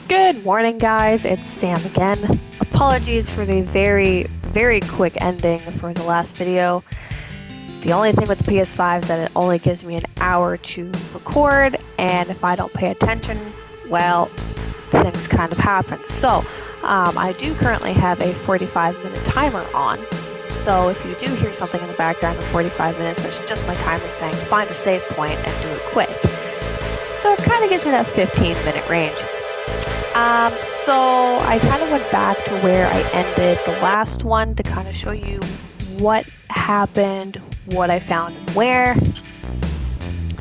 Good morning, guys. It's Sam again. Apologies for the very quick ending for the last video. The only thing with the PS5 is that it only gives me an hour to record, and if I don't pay attention, well, things kind of happen. So, I do currently have a 45-minute timer on. So if you do hear something in the background for 45 minutes, that's just my timer saying find a save point and do it quick. So it kind of gives me that 15-minute range. So I kind of went back to where I ended the last one to kind of show you what happened, what I found, and where.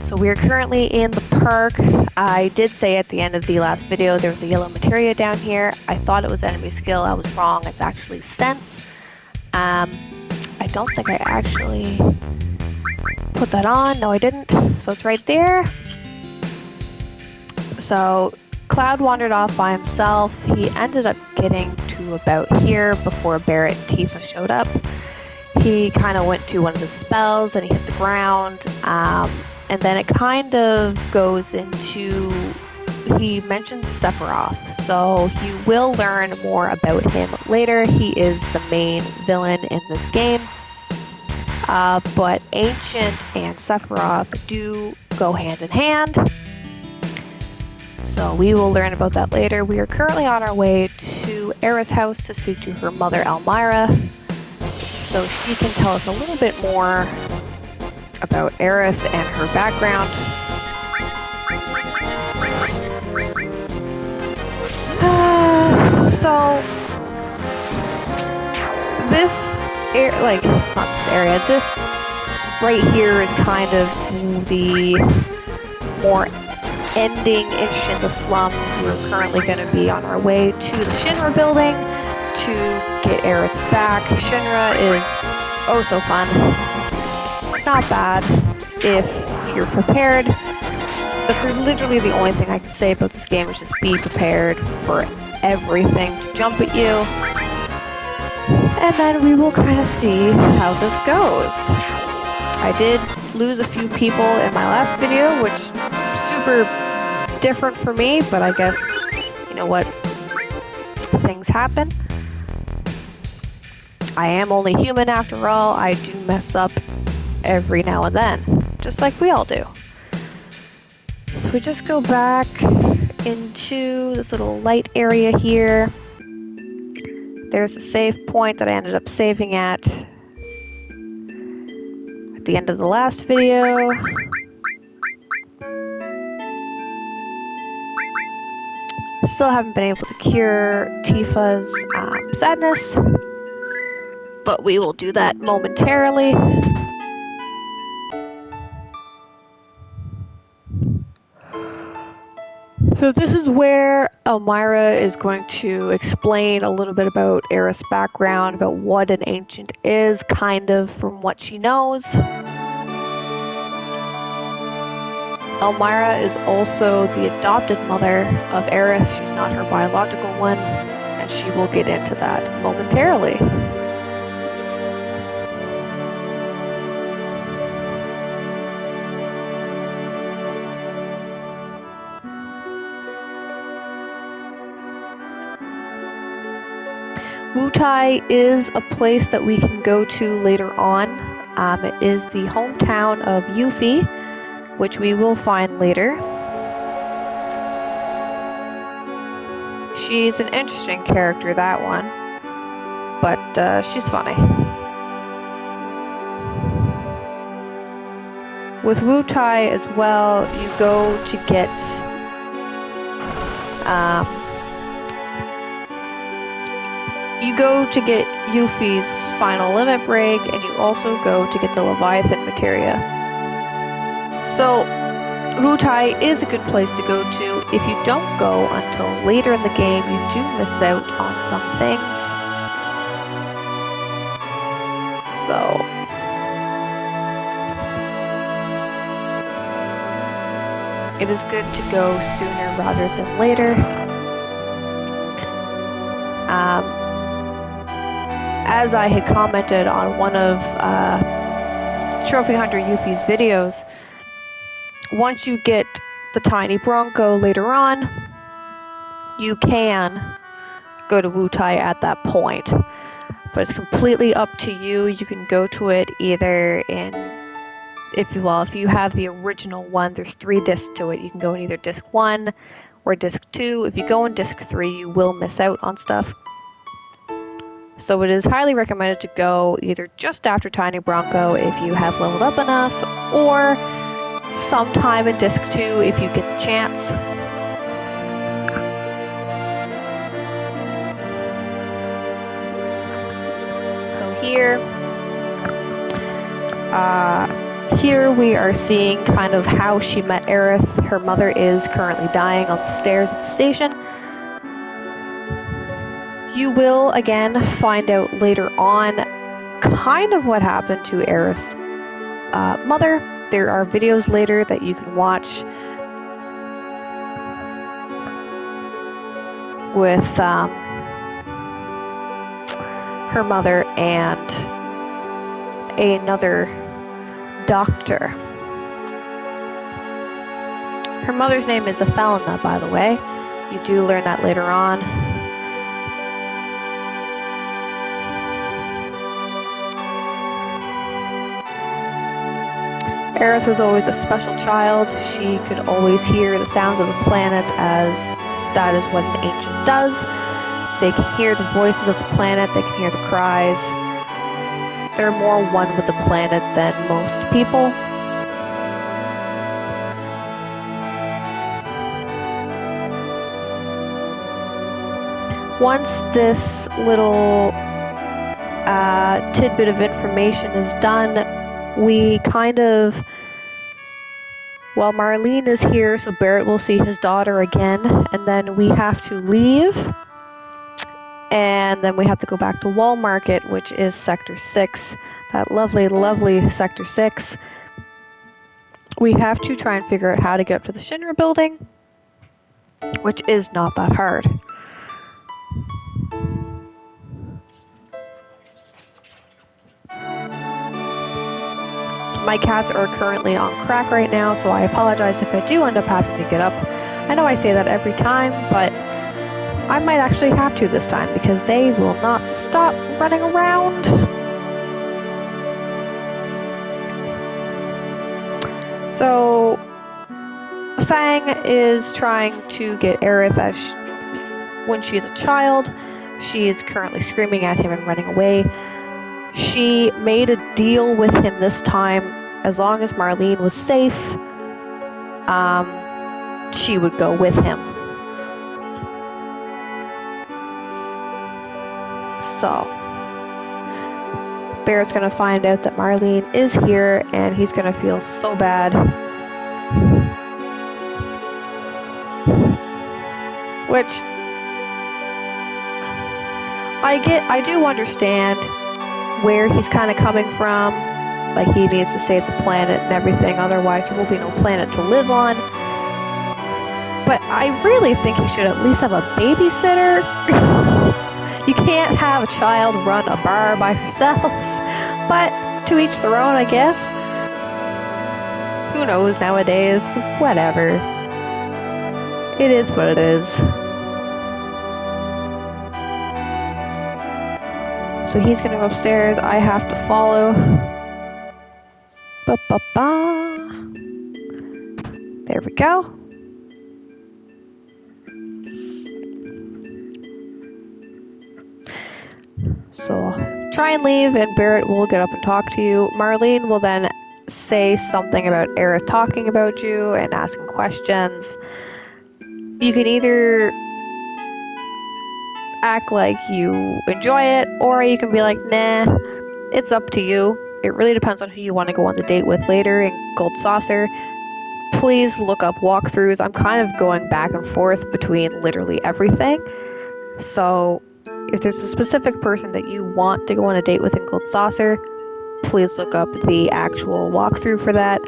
So we're currently in the park. I did say at the end of the last video there was a yellow materia down here. I thought it was enemy skill. I was wrong. It's actually sense. I don't think I actually put that on. No, I didn't. So it's right there. So Cloud wandered off by himself. He ended up getting to about here before Barrett and Tifa showed up. He kind of went to one of the spells and he hit the ground. And then it kind of goes into, he mentions Sephiroth. So you will learn more about him later. He is the main villain in this game. But Ancient and Sephiroth do go hand in hand. So we will learn about that later. We are currently on our way to Aerith's house to speak to her mother, Elmira. So she can tell us a little bit more about Aerith and her background. So this not this area, this right here is kind of the more ending-ish in the slums. We're currently going to be on our way to the Shinra building to get Aerith back. Shinra is oh so fun. It's not bad if you're prepared. That's literally the only thing I can say about this game, is just be prepared for everything to jump at you. And then we will kind of see how this goes. I did lose a few people in my last video, which is super different for me, but I guess, you know what, things happen. I am only human after all. I do mess up every now and then, just like we all do. So we just go back into this little light area here. There's a save point that I ended up saving at the end of the last video. Still haven't been able to cure Tifa's sadness, but we will do that momentarily. So this is where Elmira is going to explain a little bit about Aerith's background, about what an ancient is, kind of from what she knows. Elmira is also the adopted mother of Aerith. She's not her biological one, and she will get into that momentarily. Wutai is a place that we can go to later on. It is the hometown of Yuffie, which we will find later. She's an interesting character, that one, but she's funny. With Wutai as well, you go to get Yuffie's final limit break, and you also go to get the Leviathan materia. So, Wutai is a good place to go to. If you don't go until later in the game, you do miss out on some things. So, it is good to go sooner rather than later. As I had commented on one of Trophy Hunter Yuffie's videos, once you get the tiny Bronco later on, you can go to Wutai at that point. But it's completely up to you. You can go to it either in, if you have the original one, there's 3 discs to it. You can go in either disc 1 or disc 2. If you go in disc 3, you will miss out on stuff. So it is highly recommended to go either just after Tiny Bronco if you have leveled up enough, or sometime in disc 2 if you get the chance. Here we are seeing kind of how she met Aerith. Her mother is currently dying on the stairs of the station. You will again find out later on kind of what happened to Aerith's mother. There are videos later that you can watch with her mother and another doctor. Her mother's name is Athelna, by the way. You do learn that later on. Aerith was always a special child. She could always hear the sounds of the planet, as that is what an ancient does. They can hear the voices of the planet, they can hear the cries. They're more one with the planet than most people. Once this little tidbit of information is done, we kind of, well, Marlene is here, so Barrett will see his daughter again, and then we have to leave, and then we have to go back to Wall Market, which is Sector 6, that lovely, lovely Sector 6. We have to try and figure out how to get up to the Shinra building, which is not that hard. My cats are currently on crack right now, so I apologize if I do end up having to get up. I know I say that every time, but I might actually have to this time because they will not stop running around. So, Sang is trying to get Aerith when she's a child. She is currently screaming at him and running away. She made a deal with him this time. As long as Marlene was safe, she would go with him. So, Barrett's gonna find out that Marlene is here, and he's gonna feel so bad. Which, I do understand where he's kind of coming from. Like, he needs to save the planet and everything, otherwise there will be no planet to live on. But I really think he should at least have a babysitter. You can't have a child run a bar by herself. But to each their own, I guess. Who knows nowadays? Whatever. It is what it is. So he's gonna go upstairs. I have to follow. Ba-ba-ba. There we go. So try and leave, and Barrett will get up and talk to you. Marlene will then say something about Aerith talking about you and asking questions. You can either act like you enjoy it, or you can be like, nah, it's up to you. It really depends on who you want to go on the date with later in Gold Saucer. Please look up walkthroughs. I'm kind of going back and forth between literally everything. So if there's a specific person that you want to go on a date with in Gold Saucer, please look up the actual walkthrough for that.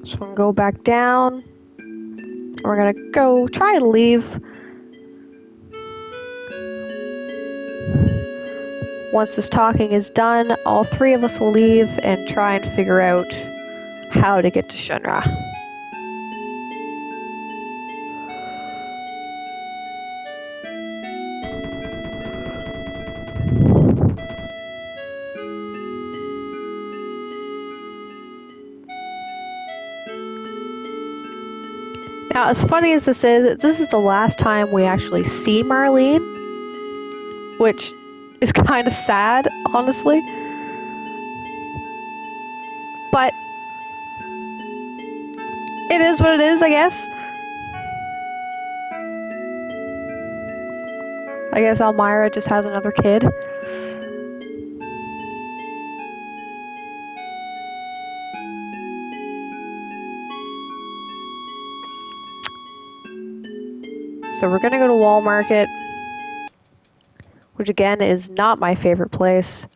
So I'm going to go back down. We're going to go try to leave. Once this talking is done, all 3 of us will leave and try and figure out how to get to Shinra. Now, as funny as this is the last time we actually see Marlene, which is kind of sad, honestly. But it is what it is, I guess. I guess Elmira just has another kid. So we're gonna go to Wall Market, which again is not my favorite place.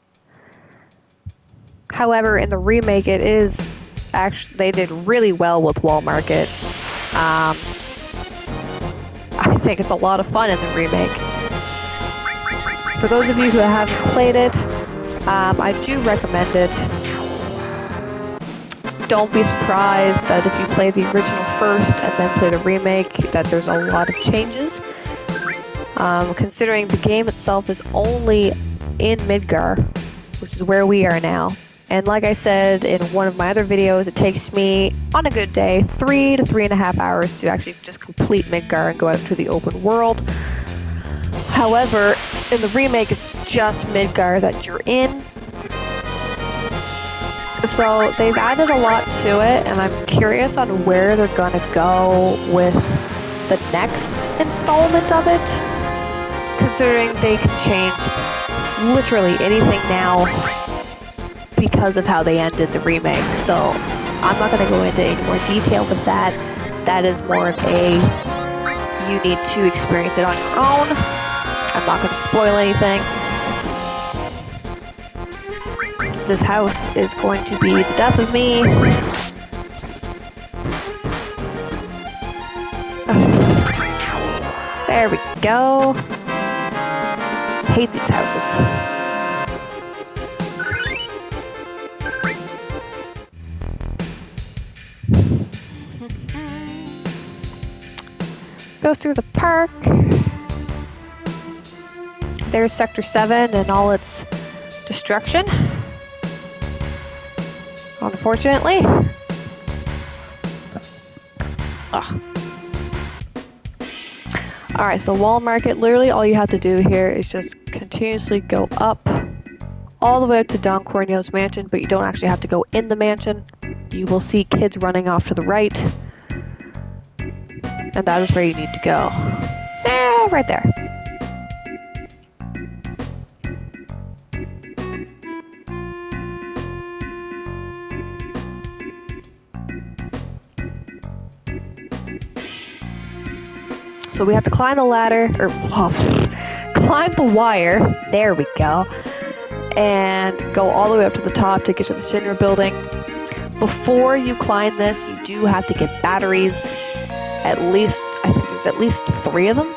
However, in the remake, it is actually, they did really well with Wall Market. I think it's a lot of fun in the remake. For those of you who haven't played it, I do recommend it. Don't be surprised that if you play the original first and then play the remake, that there's a lot of changes. Considering the game itself is only in Midgar, which is where we are now. And like I said in one of my other videos, it takes me, on a good day, 3 to 3.5 hours to actually just complete Midgar and go out to the open world. However, in the remake, it's just Midgar that you're in. So they've added a lot to it, and I'm curious on where they're gonna go with the next installment of it, considering they can change literally anything now because of how they ended the remake. So I'm not gonna go into any more detail with that. That is more of a, you need to experience it on your own. I'm not gonna spoil anything. This house is going to be the death of me. There we go. Hate these houses. Go through the park. There's Sector 7 and all its destruction. Unfortunately. Ugh. Alright, so Wall Market, literally all you have to do here is just continuously go up all the way up to Don Corneo's mansion, but you don't actually have to go in the mansion. You will see kids running off to the right. And that is where you need to go. So, right there. So we have to climb the ladder, or climb the wire, there we go, and go all the way up to the top to get to the Shinra building. Before you climb this, you do have to get batteries, at least, I think there's at least 3 of them.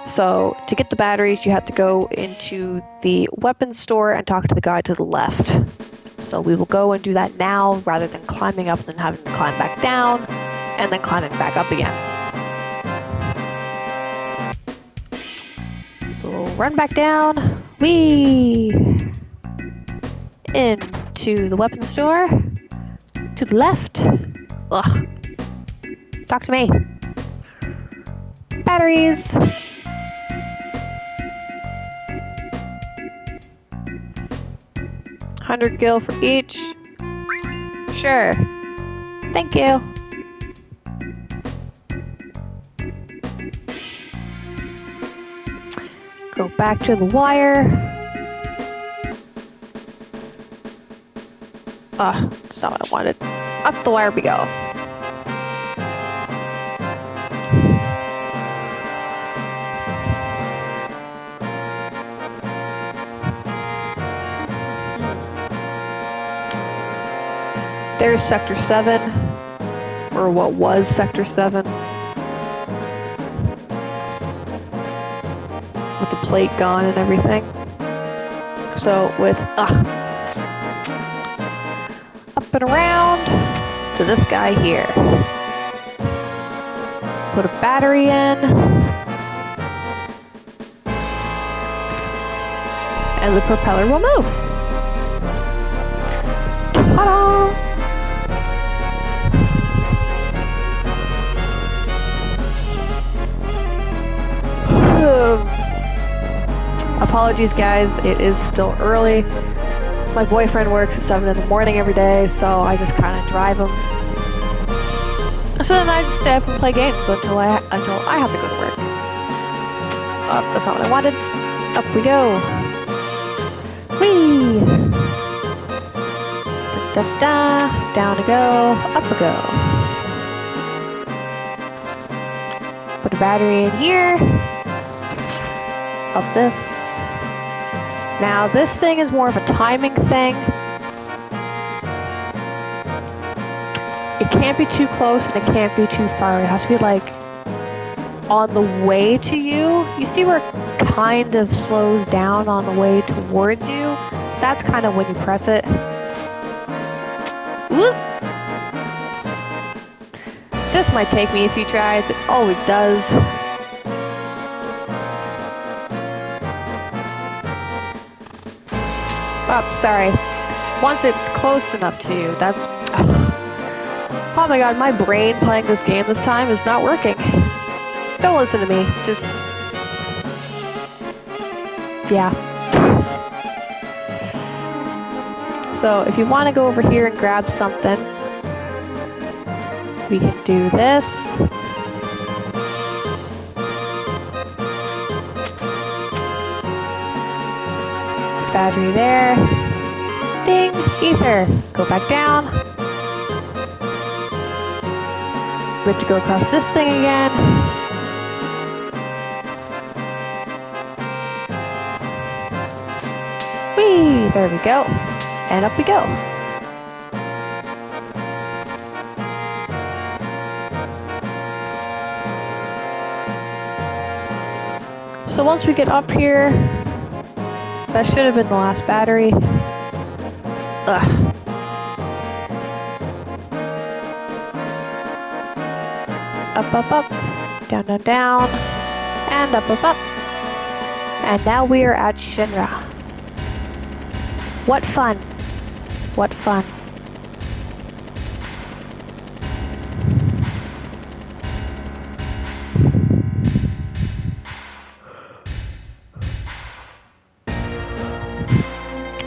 So to get the batteries, you have to go into the weapons store and talk to the guy to the left. So we will go and do that now, rather than climbing up and then having to climb back down, and then climbing back up again. Run back down, whee, into the weapons store, to the left. Ugh. Talk to me. Batteries. $100 for each. Sure. Thank you. Go back to the wire. That's not what I wanted. Up the wire we go. There's Sector 7, or what was Sector 7. With the plate gone and everything. So with up and around to this guy here. Put a battery in. And the propeller will move. Ta-da! apologies guys, it is still early. My boyfriend works at 7 in the morning every day, so I just kind of drive him. So then I just stay up and play games until I have to go to work. Oh, that's not what I wanted. Up we go. Whee! Da, da, da. Down we go. Up we go. Put a battery in here. Up this. Now this thing is more of a timing thing. It can't be too close and it can't be too far. It has to be like on the way to you. You see where it kind of slows down on the way towards you? That's kind of when you press it. Whoop. This might take me a few tries. It always does. Oh, sorry. Once it's close enough to you, that's... Oh my god, my brain playing this game this time is not working. Don't listen to me, just... Yeah. So, if you want to go over here and grab something, we can do this. Battery there. Ding! Ether! Go back down. We have to go across this thing again. Whee! There we go. And up we go. So once we get up here, that should have been the last battery. Ugh. Up, up, up. Down, down, down. And up, up, up. And now we are at Shinra. What fun. What fun.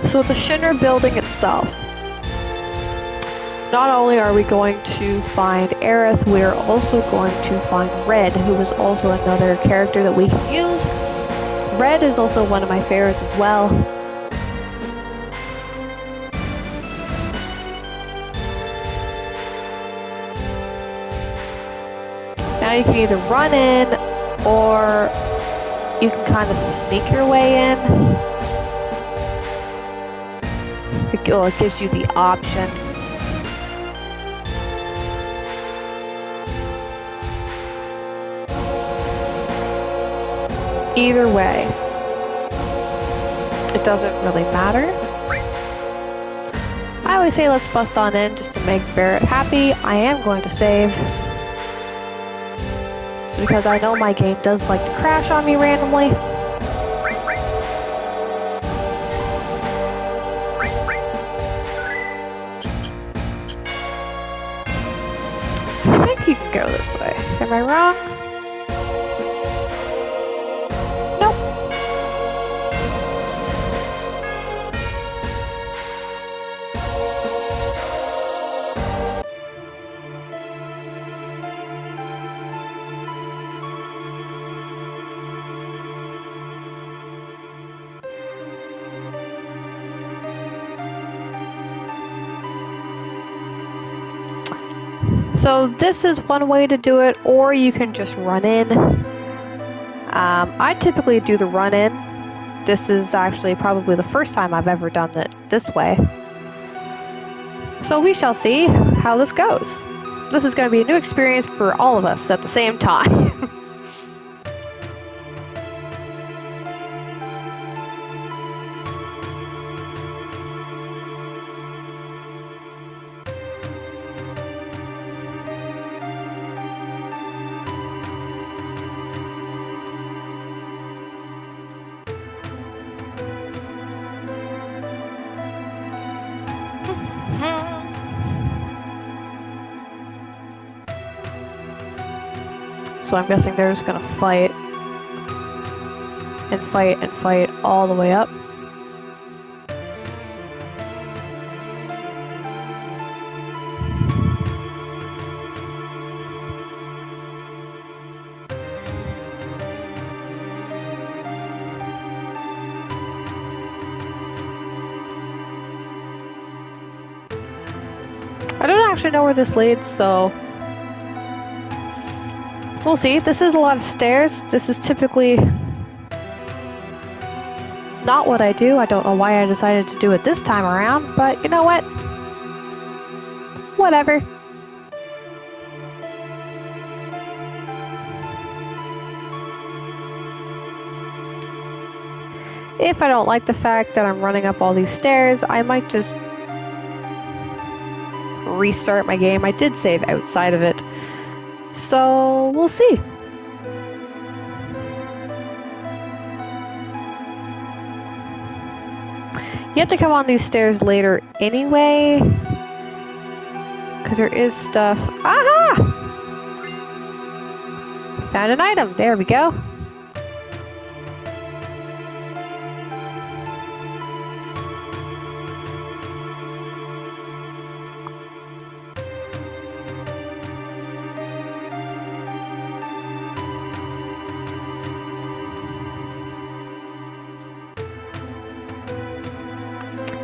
So the Shinra building itself. Not only are we going to find Aerith, we are also going to find Red, who is also another character that we can use. Red is also one of my favorites as well. Now you can either run in, or you can kind of sneak your way in. It gives you the option. Either way, it doesn't really matter. I always say let's bust on in just to make Barrett happy. I am going to save. Because I know my game does like to crash on me randomly. I think you can go this way. Am I wrong? Nope. So this is one way to do it, or you can just run in. I typically do the run in. This is actually probably the first time I've ever done it this way. So we shall see how this goes. This is going to be a new experience for all of us at the same time. So I'm guessing they're just gonna fight. and fight all the way up. I don't actually know where this leads, so we'll see. This is a lot of stairs. This is typically not what I do. I don't know why I decided to do it this time around, but you know what? Whatever. If I don't like the fact that I'm running up all these stairs, I might just restart my game. I did save outside of it, so we'll see. You have to come on these stairs later anyway, because there is stuff. Aha! Found an item. There we go.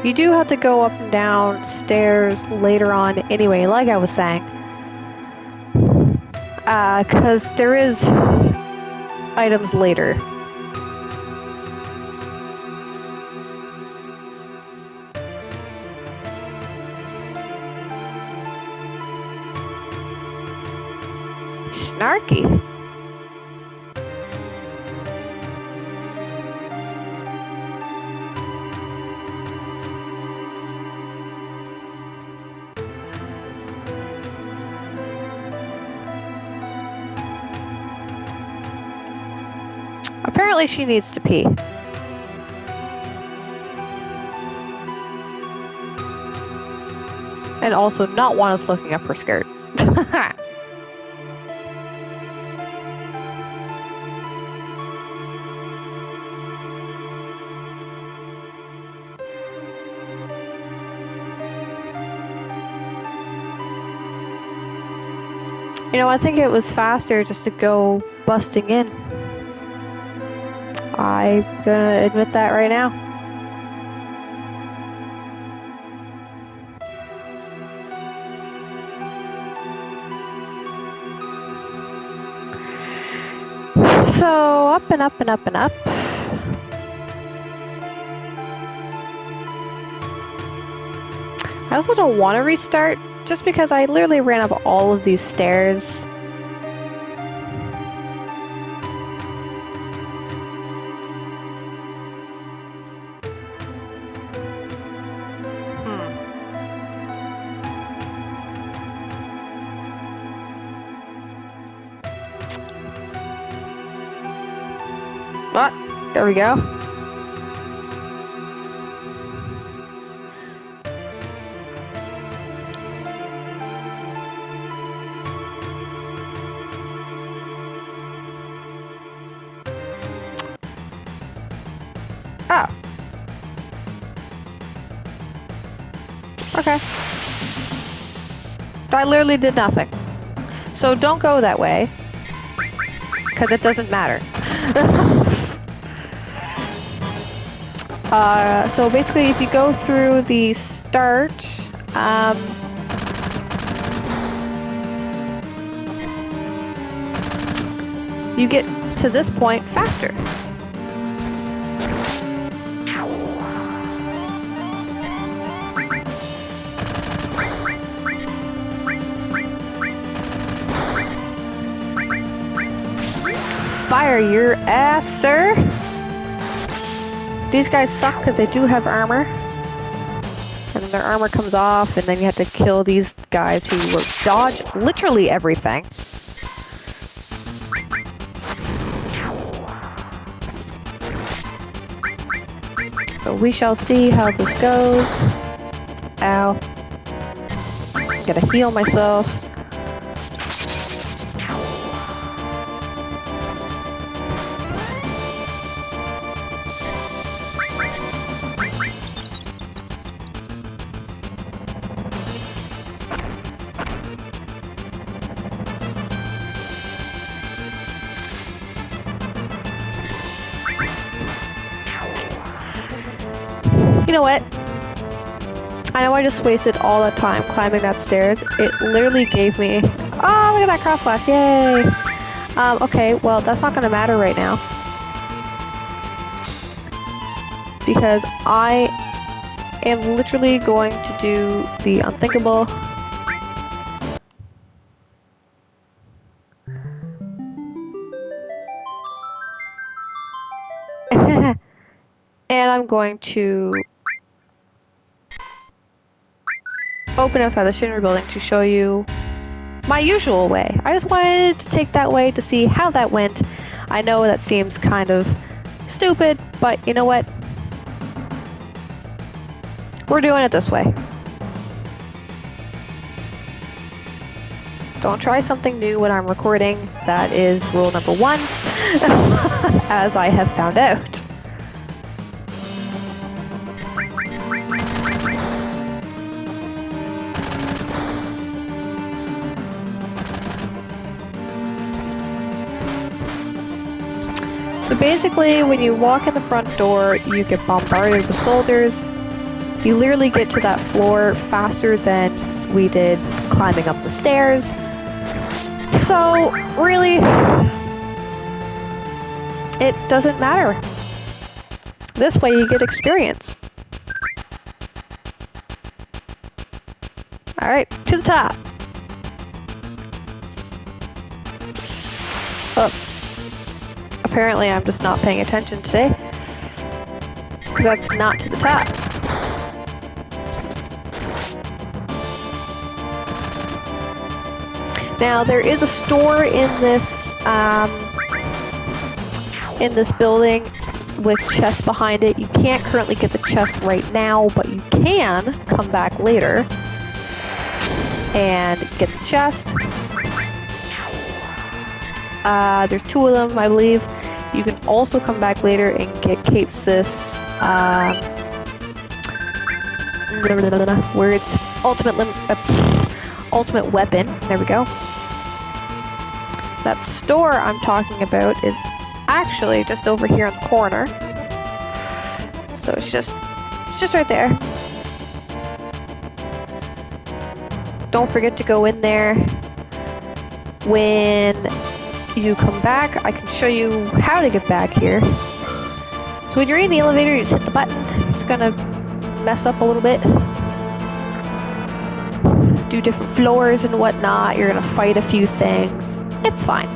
You do have to go up and down stairs later on anyway, like I was saying. Because there is items later. Snarky. Apparently she needs to pee. And also not want us looking up her skirt. You know, I think it was faster just to go busting in. I'm gonna admit that right now. So, up and up and up and up. I also don't want to restart, just because I literally ran up all of these stairs. There we go. Oh. Okay. I literally did nothing. So don't go that way, because it doesn't matter. So basically, if you go through the start, you get to this point faster. Fire your ass, sir! These guys suck because they do have armor. And their armor comes off, and then you have to kill these guys who will dodge literally everything. So we shall see how this goes. Ow. Gotta heal myself. You know what? I know I just wasted all that time climbing that stairs. It literally gave me... Oh, look at that cross flash. Yay! Okay, well, that's not going to matter right now. Because I am literally going to do the unthinkable. And I'm going to open outside the Shinra building to show you my usual way. I just wanted to take that way to see how that went. I know that seems kind of stupid, but you know what? We're doing it this way. Don't try something new when I'm recording. That is rule number 1, as I have found out. So basically, when you walk in the front door, you get bombarded with soldiers. You literally get to that floor faster than we did climbing up the stairs. So, really, it doesn't matter. This way you get experience. Alright, to the top. Oh. Apparently I'm just not paying attention today. That's not to the top. Now there is a store in this building with chests behind it. You can't currently get the chest right now, but you can come back later and get the chest. There's 2 of them, I believe. You can also come back later and get Kate's this, where it's ultimate weapon. There we go. That store I'm talking about is actually just over here in the corner. So it's just right there. Don't forget to go in there. When you come back, I can show you how to get back here. So when you're in the elevator, you just hit the button. It's gonna mess up a little bit. Do different floors and whatnot. You're gonna fight a few things. It's fine.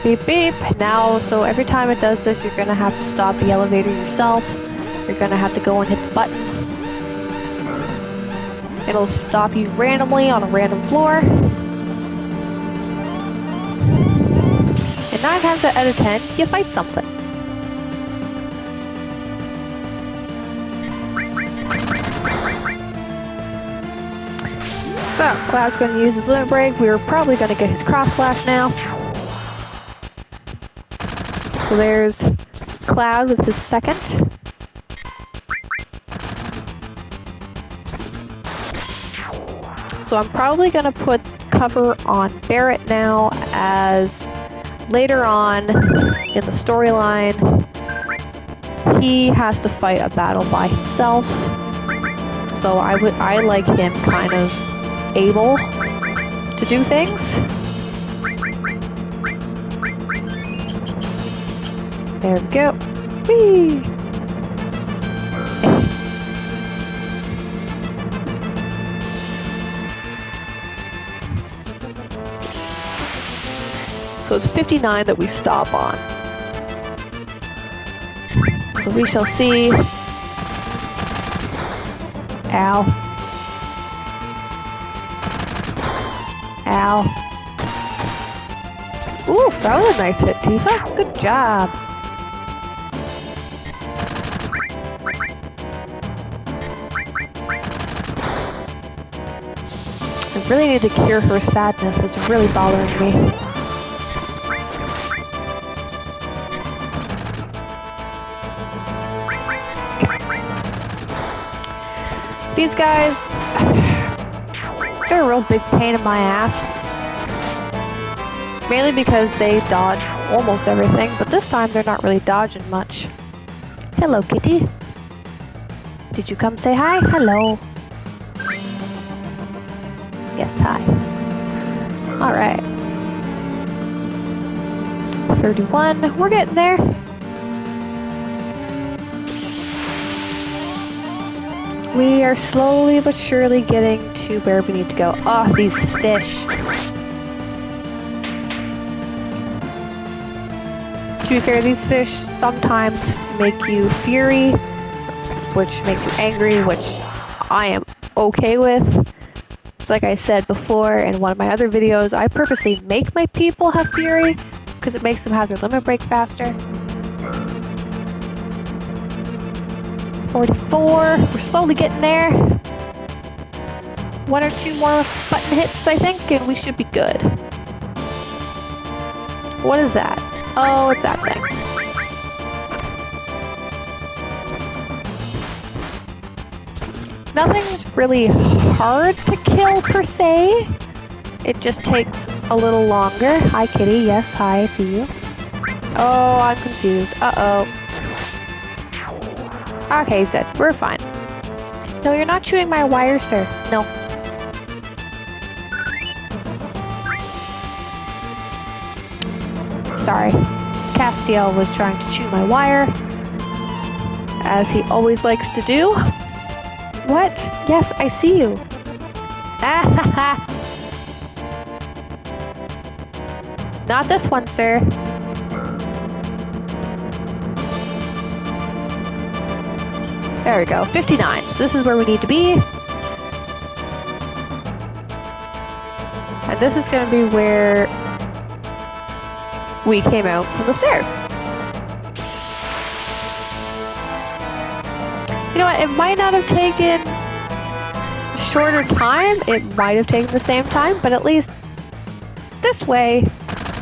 Beep beep. Now, so every time it does this, you're gonna have to stop the elevator yourself. You're gonna have to go and hit the button. It'll stop you randomly on a random floor. And 9 times out of 10, you fight something. So, Cloud's going to use his limit break. We're probably going to get his cross slash now. So there's Cloud with his second. So I'm probably going to put cover on Barrett now, as later on in the storyline, he has to fight a battle by himself. So I like him kind of able to do things. There we go. Whee! So it's 59 that we stop on. So we shall see. Ow. Ow. Ooh, that was a nice hit, Tifa. Good job. I really need to cure her sadness. It's really bothering me. These guys, They're a real big pain in my ass. Mainly because they dodge almost everything, but this time they're not really dodging much. Hello, kitty. Did you come say hi? Hello. Yes, hi. Alright. 31. We're getting there. We are slowly but surely getting to where we need to go. Oh, these fish. To be fair, these fish sometimes make you fury, which makes you angry, which I am okay with. It's like I said before in one of my other videos, I purposely make my people have fury because it makes them have their limit break faster. 44, we're slowly getting there. 1 or 2 more button hits, I think, and we should be good. What is that? Oh, it's that thing. Nothing's really hard to kill per se. It just takes a little longer. Hi, kitty. Yes, hi, I see you. Oh, I'm confused. Uh-oh. Okay, he's dead. We're fine. No, you're not chewing my wire, sir. No. Sorry. Castiel was trying to chew my wire, as he always likes to do. What? Yes, I see you. Ah ha ha. Not this one, sir. There we go. 59. So this is where we need to be. And this is going to be where we came out from the stairs. You know what? It might not have taken a shorter time. It might have taken the same time, but at least this way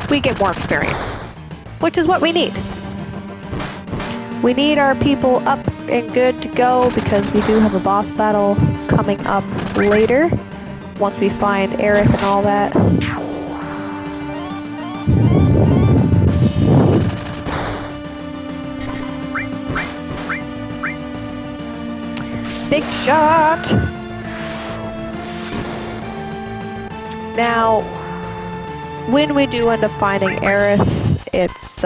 we get more experience, which is what we need. We need our people up and good to go because we do have a boss battle coming up later once we find Aerith and all that. Big shot! Now, when we do end up finding Aerith, it's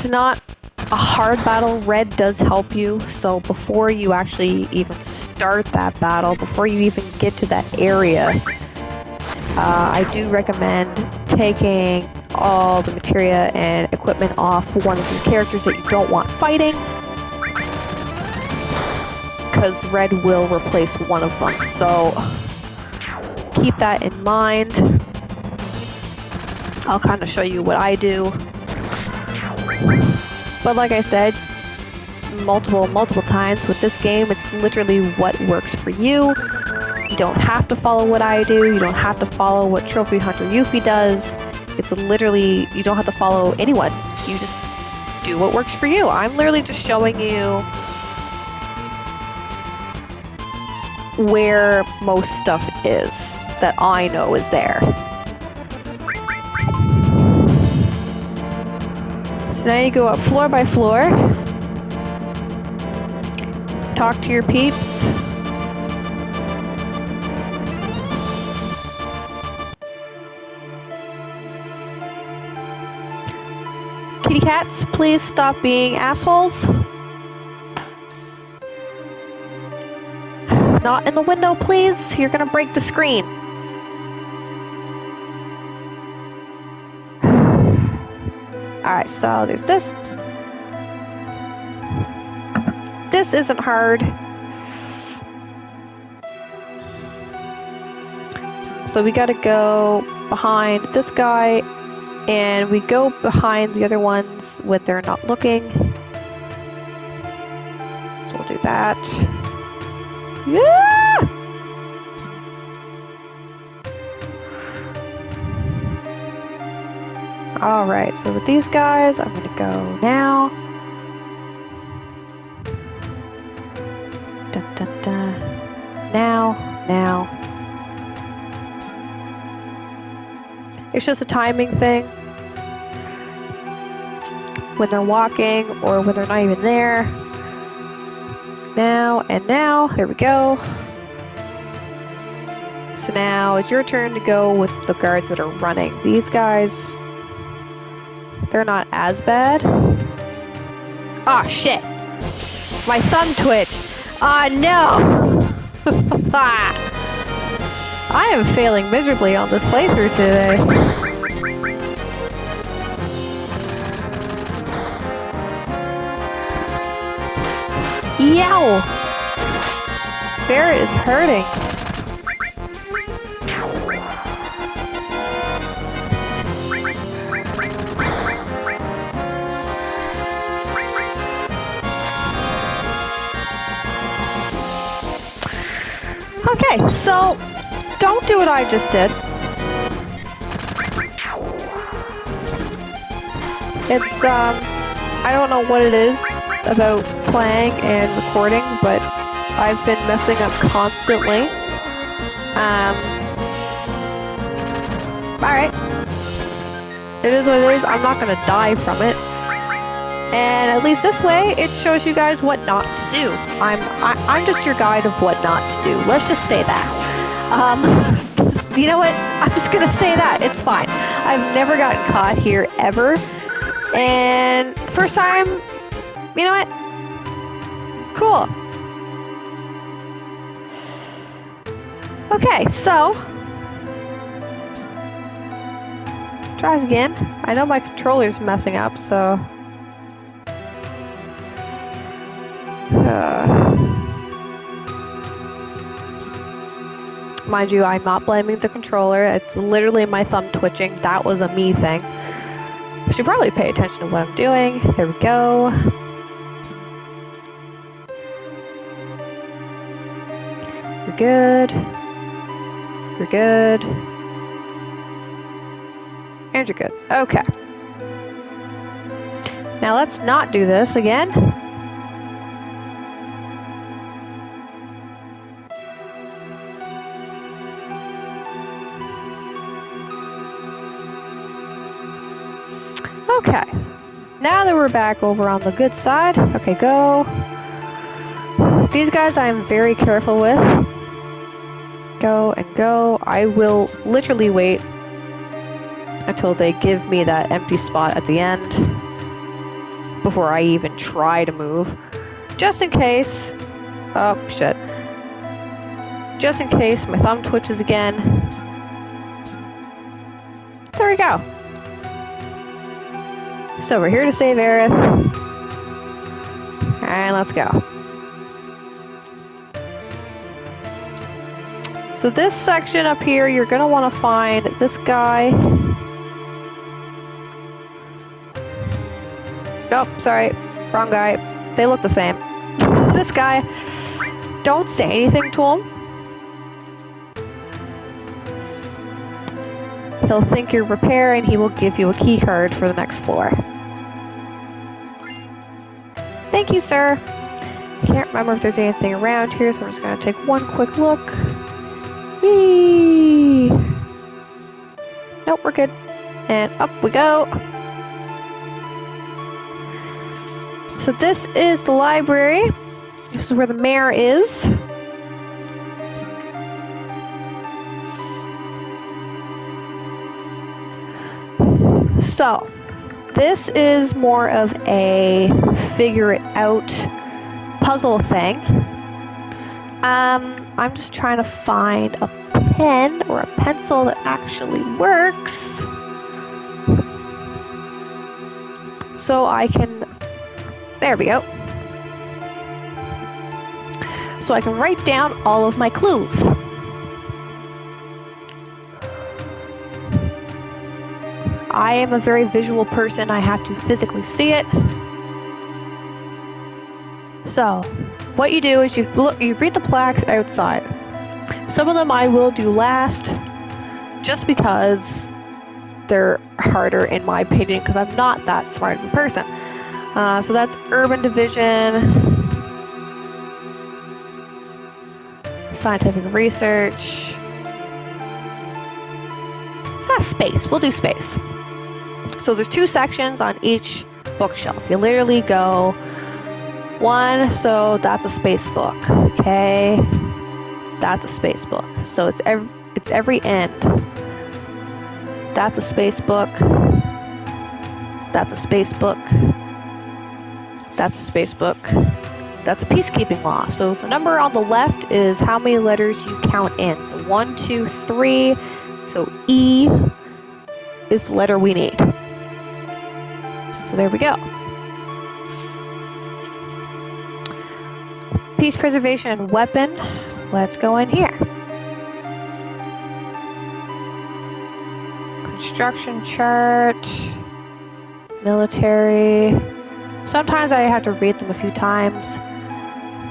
not a hard battle. Red does help you, so before you actually even start that battle, before you even get to that area, I do recommend taking all the materia and equipment off one of your characters that you don't want fighting, because Red will replace one of them, so keep that in mind. I'll kind of show you what I do. But like I said, multiple times with this game, it's literally what works for you. You don't have to follow what I do. You don't have to follow what Trophy Hunter Yuffie does. It's literally, you don't have to follow anyone. You just do what works for you. I'm literally just showing you where most stuff is that I know is there. So now you go up floor by floor. Talk to your peeps. Kitty cats, please stop being assholes. Not in the window, please. You're gonna break the screen. Alright, so there's this. This isn't hard. So we gotta go behind this guy, and we go behind the other ones when they're not looking. So we'll do that. Yeah! Alright, so with these guys, I'm gonna go now. now, now. It's just a timing thing. When they're walking or when they're not even there. Now and now. There we go. So now it's your turn to go with the guards that are running. These guys, they're not as bad. Ah, shit. My thumb twitched. Ah, no. I am failing miserably on this playthrough today. Yow! Barret is hurting. Okay, so don't do what I just did. It's, I don't know what it is about playing and recording, but I've been messing up constantly. Alright. It is what it is. I'm not gonna die from it. And at least this way, it shows you guys what not to do. I'm just your guide of what not to do. Let's just say that. You know what? I'm just gonna say that. It's fine. I've never gotten caught here ever. And first time, you know what? Cool. Okay, so try it again. I know my controller's messing up, so mind you, I'm not blaming the controller. It's literally my thumb twitching. That was a me thing. I should probably pay attention to what I'm doing. There we go. You're good. You're good. And you're good. Okay. Now let's not do this again. Okay, now that we're back over on the good side, okay, go. These guys I'm very careful with. Go and go. I will literally wait until they give me that empty spot at the end before I even try to move. Just in case. Oh, shit. Just in case my thumb twitches again. There we go. So we're here to save Aerith. And let's go. So this section up here, you're going to want to find this guy. Nope, sorry. Wrong guy. They look the same. This guy. Don't say anything to him. He'll think you're repair and he will give you a key card for the next floor. Thank you, sir. I can't remember if there's anything around here, so I'm just going to take one quick look. Whee! Nope, we're good. And up we go. So this is the library. This is where the mayor is. So, this is more of a figure it out puzzle thing. I'm just trying to find a pen or a pencil that actually works. So I can, there we go. So I can write down all of my clues. I am a very visual person. I have to physically see it. So, what you do is you read the plaques outside. Some of them I will do last, just because they're harder in my opinion, because I'm not that smart of a person. So that's Urban Division, scientific research. Space. We'll do space. So there's 2 sections on each bookshelf. You literally go 1, so that's a space book. Okay, that's a space book. So it's every end. That's a space book. That's a space book. That's a space book. That's a peacekeeping law. So the number on the left is how many letters you count in. So 1, 2, 3. So E is the letter we need. So there we go. Peace preservation and weapon. Let's go in here. Construction chart. Military. Sometimes I have to read them a few times.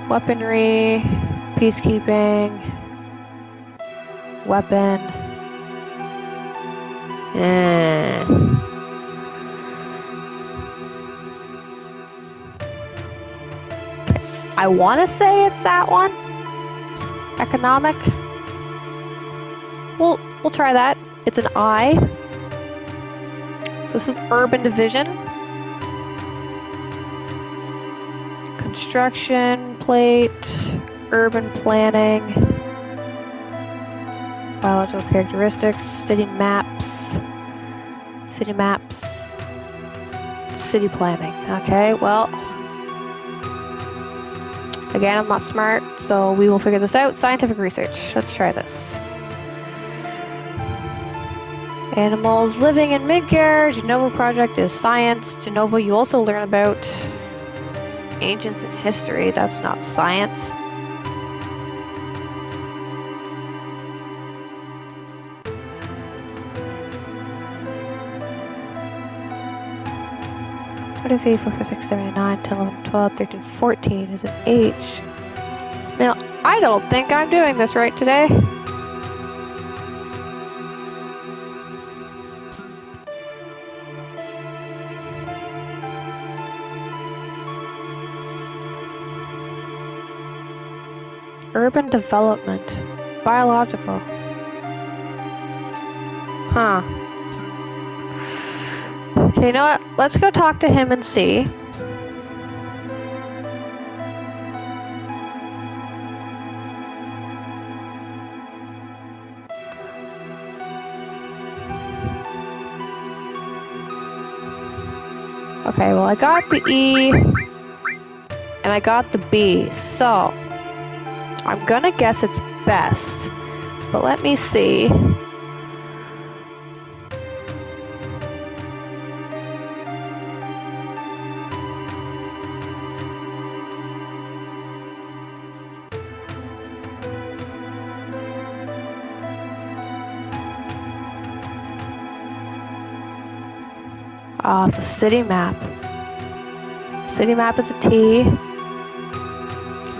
Weaponry. Peacekeeping. Weapon. I want to say it's that one. Economic. We'll try that. It's an I. So this is urban division. Construction plate. Urban planning. Biological characteristics. City maps. City maps. City planning. Okay, well. Again, I'm not smart, so we will figure this out. Scientific research. Let's try this. Animals living in Midgar. Genova project is science. Genova, you also learn about ancients and history. That's not science. What if 8, 4, 5, 6, 7, 8, 9, 10, 11, 12, 13, 14 is an H? Now, I don't think I'm doing this right today. Urban development. Biological. Huh. Okay, you know what? Let's go talk to him and see. Okay, well I got the E and I got the B, so I'm gonna guess it's best, but let me see. Ah, it's a city map. City map is a T.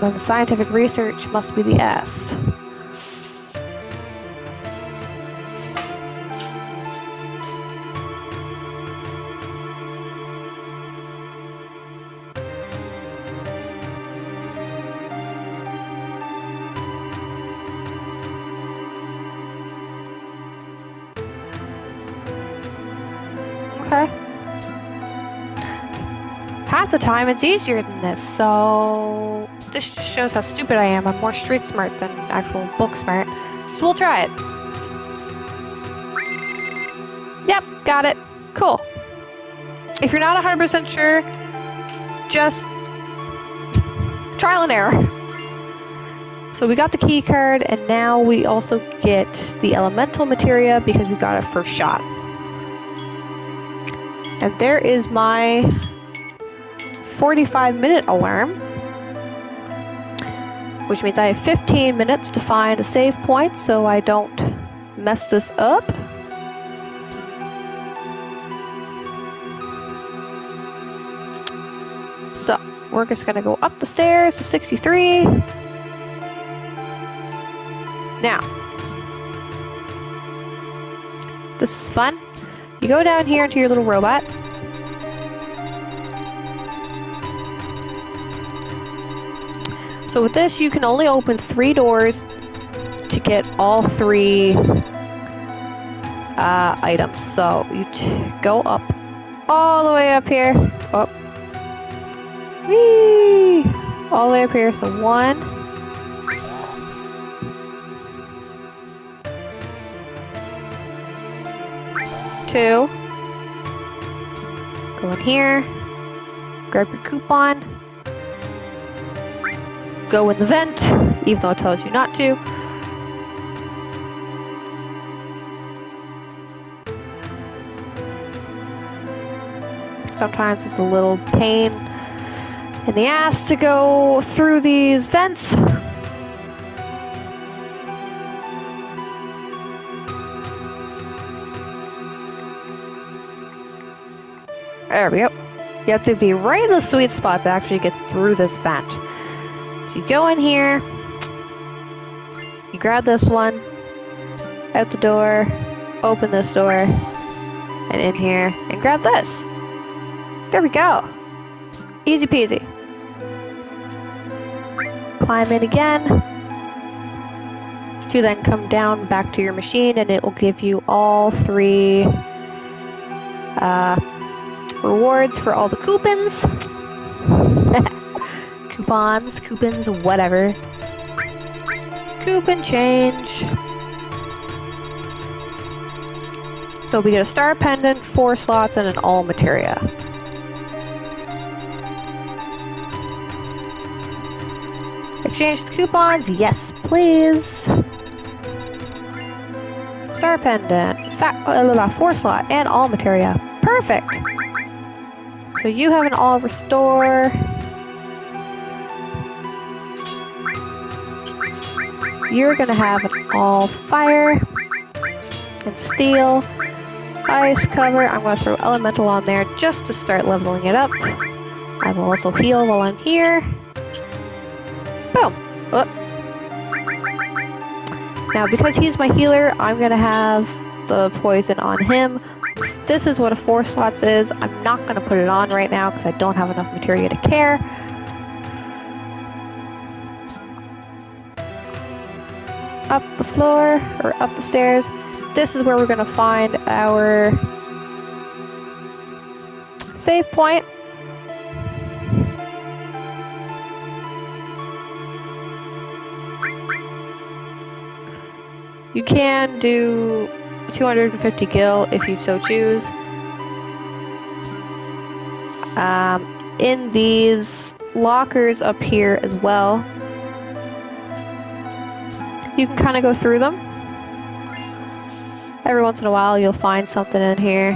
Then the scientific research must be the S. Okay. Half the time it's easier than this, so this just shows how stupid I am. I'm more street smart than actual book smart. So we'll try it. Yep, got it. Cool. If you're not 100% sure, just trial and error. So we got the key card, and now we also get the elemental materia because we got it first shot. And there is my 45-minute alarm, which means I have 15 minutes to find a save point so I don't mess this up. So we're just gonna go up the stairs to 63. Now, this is fun. You go down here into your little robot. So with this, you can only open 3 doors get all three items. So you go up all the way up here. Oh. Whee! All the way up here. So 1, 2. Go in here. Grab your coupon. Go in the vent, even though it tells you not to. Sometimes it's a little pain in the ass to go through these vents. There we go. You have to be right in the sweet spot to actually get through this vent. So you go in here, you grab this one, out the door, open this door, and in here, and grab this. There we go. Easy peasy. Climb in again. To then come down back to your machine, and it will give you all three rewards for all the coupons. Coupons, whatever. Coupon change. So we get a star pendant, 4 slots, and an all materia. Exchange the coupons? Yes, please. Star pendant, 4 slot, and all materia. Perfect! So you have an all restore. You're gonna have an all fire and steel, ice cover. I'm gonna throw elemental on there just to start leveling it up. I will also heal while I'm here. Boom. Oh. Now because he's my healer, I'm gonna have the poison on him. This is what a 4 slots is. I'm not gonna put it on right now because I don't have enough materia to care. Up the floor, or up the stairs. This is where we're gonna find our save point. You can do 250 gil if you so choose. In these lockers up here as well, you can kind of go through them. Every once in a while you'll find something in here.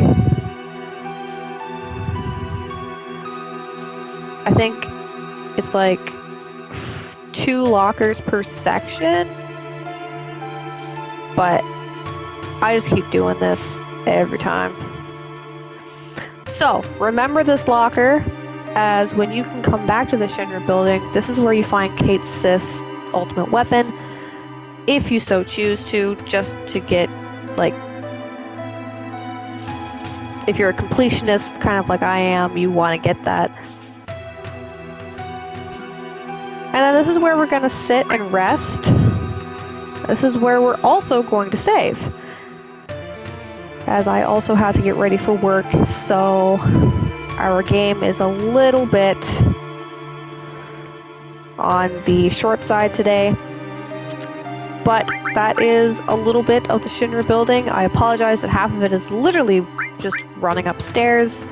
I think it's like 2 lockers per section, but I just keep doing this every time. So remember this locker as when you can come back to the Shinra building, this is where you find Kate Sith's ultimate weapon, if you so choose to, just to get, like, if you're a completionist, kind of like I am, you want to get that. And then this is where we're going to sit and rest. This is where we're also going to save, as I also have to get ready for work, so our game is a little bit on the short side today. But that is a little bit of the Shinra building. I apologize that half of it is literally just running upstairs.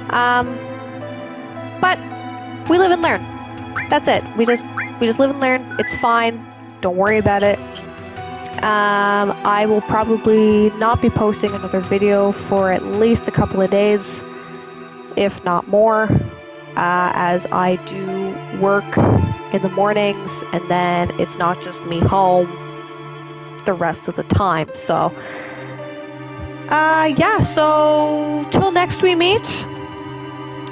But we live and learn. That's it. We just live and learn. It's fine. Don't worry about it. I will probably not be posting another video for at least a couple of days, if not more, as I do work in the mornings, and then it's not just me home the rest of the time. So yeah, so till next we meet,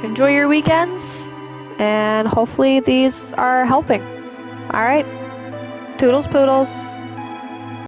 enjoy your weekends, and hopefully these are helping. Alright, toodles poodles.